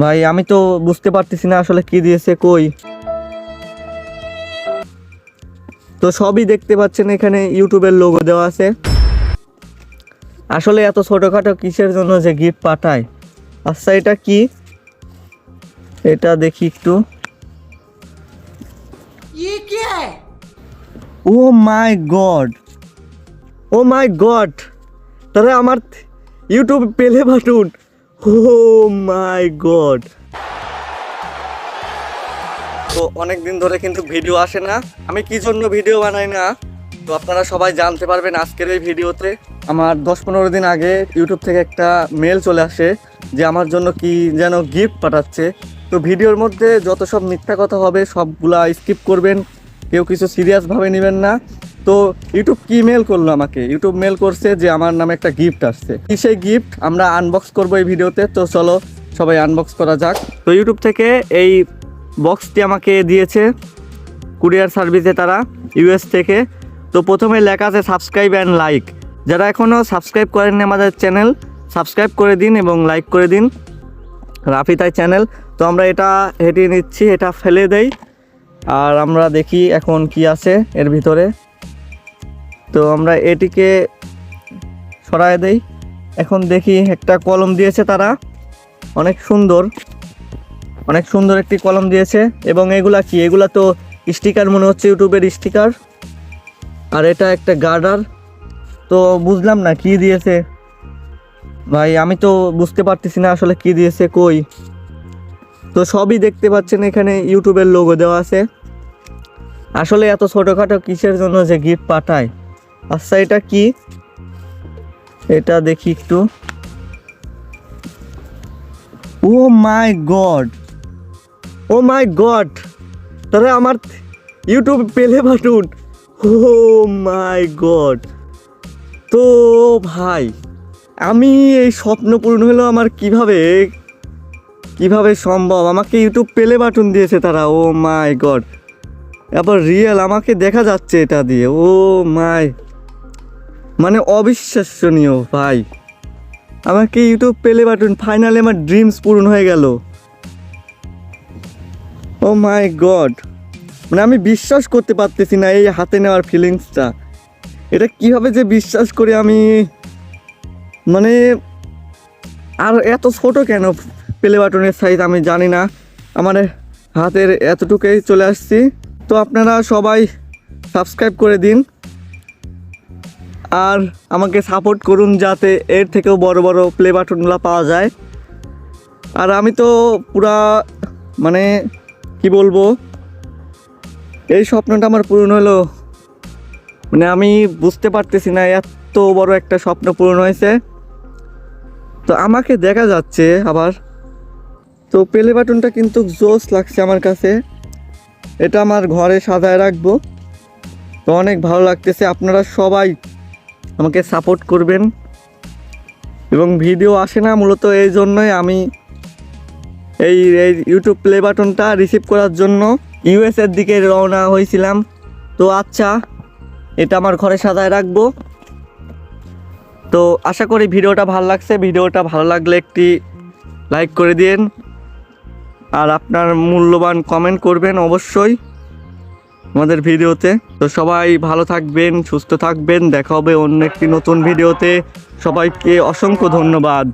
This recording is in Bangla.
ভাই আমি তো বুঝতে পারতেছি না আসলে কি দিয়েছে কই। তো সবই দেখতে পাচ্ছেন, এখানে ইউটিউবের লোগো দেওয়া আছে। আসলে এত ছোটখাটো কিসের জন্য যে গিফট পাঠায়। আচ্ছা এটা কি, এটা দেখি একটু। ये क्या है? ও মাই গড, ও মাই গড, তাহলে আমার ইউটিউব প্লে বাটন। ও মাই গড। তো অনেক দিন ধরে কিন্তু ভিডিও আসে না, আমি কি জন্য ভিডিও বানাই না তো আপনারা সবাই জানতে পারবেন আজকের এই ভিডিওতে। আমার 10-15 দিন আগে ইউটিউব থেকে একটা মেল চলে আসে যে আমার জন্য কি যেন গিফট পাঠাচ্ছে। তো ভিডিওর মধ্যে যত সব মিথ্যা কথা হবে সবগুলা স্কিপ করবেন, কেউ কিছু সিরিয়াসভাবে নেবেন না। তো ইউটিউব কি মেল করলো আমাকে, ইউটিউব মেল করছে যে আমার নামে একটা গিফট আসছে। কি সেই গিফট আমরা আনবক্স করবো এই ভিডিওতে। তো চলো সবাই আনবক্স করা যাক। তো ইউটিউব থেকে এই বক্সটি আমাকে দিয়েছে কুরিয়ার সার্ভিসে, তারা ইউএস থেকে। তো প্রথমে লেখা আছে সাবস্ক্রাইব অ্যান্ড লাইক। যারা এখনও সাবস্ক্রাইব করেননি আমাদের চ্যানেল, সাবস্ক্রাইব করে দিন এবং লাইক করে দিন রাফি তাই চ্যানেল। তো আমরা এটা হেঁটিয়ে নিচ্ছি, এটা ফেলে দেই আর আমরা দেখি এখন কি আছে এর ভিতরে। তো আমরা এটিকে সরায় দেই। এখন দেখি একটা কলম দিয়েছে তারা, অনেক সুন্দর, অনেক সুন্দর একটি কলম দিয়েছে। এবং এগুলা কি, এগুলা তো স্টিকার মনে হচ্ছে, ইউটিউবের স্টিকার। আর এটা একটা গার্ডার। তো বুঝলাম না কি দিয়েছে ভাই, আমি তো বুঝতে পারতেছি না আসলে কি দিয়েছে কই। তো সবই দেখতে পাচ্ছেন, এখানে ইউটিউবের লোগো দেওয়া আছে। আসলে এত ছোটোখাটো কিসের জন্য যে গিফট পাঠায়। আচ্ছা এটা কি, এটা দেখি একটু। ও মাই গড, ও মাই গড, তাহলে আমার ইউটিউব প্লে বাটন। ও মাই গড। তো ভাই আমি এই স্বপ্ন পূরণ হলো আমার, কিভাবে সম্ভব, আমাকে ইউটিউব প্লে বাটন দিয়েছে তারা। ও মাই গড, আবার রিয়েল আমাকে দেখা যাচ্ছে এটা দিয়ে। ও মাই, মানে অবিশ্বাসনীয় ভাই, আমাকে ইউটিউব প্লে বাটন। ফাইনালি আমার ড্রিমস পূরণ হয়ে গেল। ও মাই গড, মানে আমি বিশ্বাস করতে পারতেছি না এই হাতে নেওয়ার ফিলিংসটা। এটা কিভাবে যে বিশ্বাস করি আমি, মানে আর এত ছোট কেন প্লে বাটনের সাইজ আমি জানি না। আমার হাতের এতটুকুই চলে আসছি। তো আপনারা সবাই সাবস্ক্রাইব করে দিন আর আমাকে সাপোর্ট করুন যাতে এর থেকেও বড় বড় প্লে বাটনগুলো পাওয়া যায়। আর আমি তো পুরা, মানে কি বলবো, এই স্বপ্নটা আমার পূরণ হলো, মানে আমি বুঝতে পারতেছি না এত বড় একটা স্বপ্ন পূরণ হয়েছে। তো আমাকে দেখা যাচ্ছে আবার। তো প্লে বাটনটা কিন্তু জোস লাগছে আমার কাছে, এটা আমার ঘরে সাজায় রাখবো। তো অনেক ভালো লাগতেছে, আপনারা সবাই আমাকে সাপোর্ট করবেন। এবং ভিডিও আসে না মূলত এই জন্যই আমি এই ইউটিউব প্লে বাটনটা রিসিভ করার জন্য ইউএসের দিকে রওনা হয়েছিলাম। তো আচ্ছা, এটা আমার ঘরে সাজায় রাখবো। তো আশা করি ভিডিওটা ভালো লাগছে। ভিডিওটা ভালো লাগলে একটি লাইক করে দিন আর আপনার মূল্যবান কমেন্ট করবেন অবশ্যই আমাদের ভিডিওতে। তো সবাই ভালো থাকবেন, সুস্থ থাকবেন, দেখা হবে অন্য একটি নতুন ভিডিওতে। সবাইকে অসংখ্য ধন্যবাদ।